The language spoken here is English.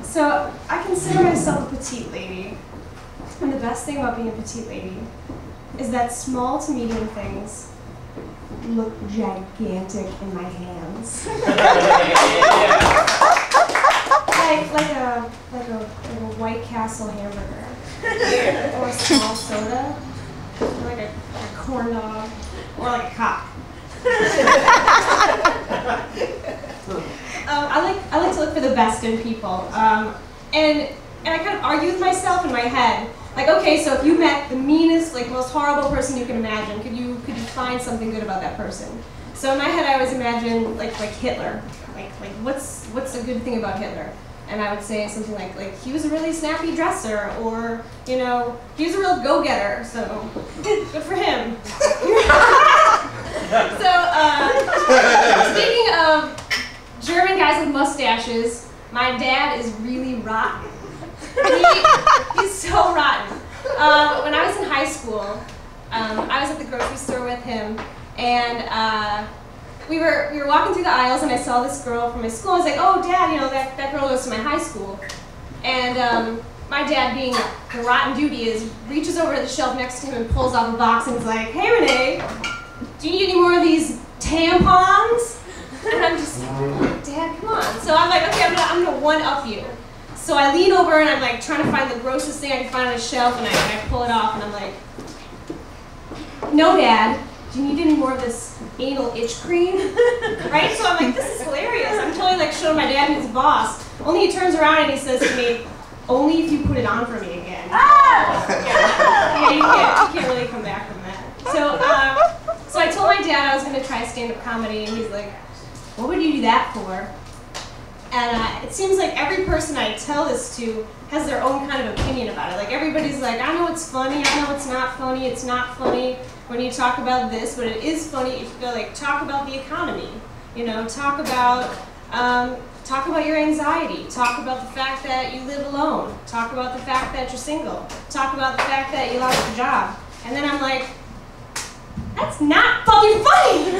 So I consider myself a petite lady. And the best thing about being a petite lady is that small to medium things look gigantic in my hands. like a White Castle hamburger, or a small soda, or like a corn dog, or like a cock. I like to look for the best in people, and I kind of argue with myself in my head. Like, okay, so if you met the meanest, like most horrible person you can imagine, could you find something good about that person? So in my head, I always imagine like Hitler. Like what's a good thing about Hitler? And I would say something like he was a really snappy dresser, or he was a real go-getter. So good for him. So speaking of German guys with mustaches, my dad is really rotten. He's so rotten. When I was in high school, I was at the grocery store with him, and we were walking through the aisles, and I saw this girl from my school. I was like, "Oh, Dad, that girl goes to my high school." And my dad, being the rotten dude he is, reaches over to the shelf next to him and pulls off a box and is like, "Hey, Renee, do you need any more of these tampons?" And I'm just like, "Dad, come on." So I'm like, "Okay, I'm gonna one-up you." So I lean over and I'm like trying to find the grossest thing I can find on a shelf, and I pull it off and I'm like, "No, Dad, do you need any more of this anal itch cream?" Right? So I'm like, this is hilarious. I'm totally like showing my dad and his boss. Only he turns around and he says to me, "Only if you put it on for me again." Yeah, you can't really come back from that. So I told my dad I was going to try stand-up comedy, and he's like, "What would you do that for?" And it seems like every person I tell this to has their own kind of opinion about it. Like everybody's like, "I know it's funny, I know it's not funny, it's not funny when you talk about this, but it is funny if you go like talk about the economy, talk about your anxiety, talk about the fact that you live alone, talk about the fact that you're single, talk about the fact that you lost your job." And then I'm like, that's not fucking funny!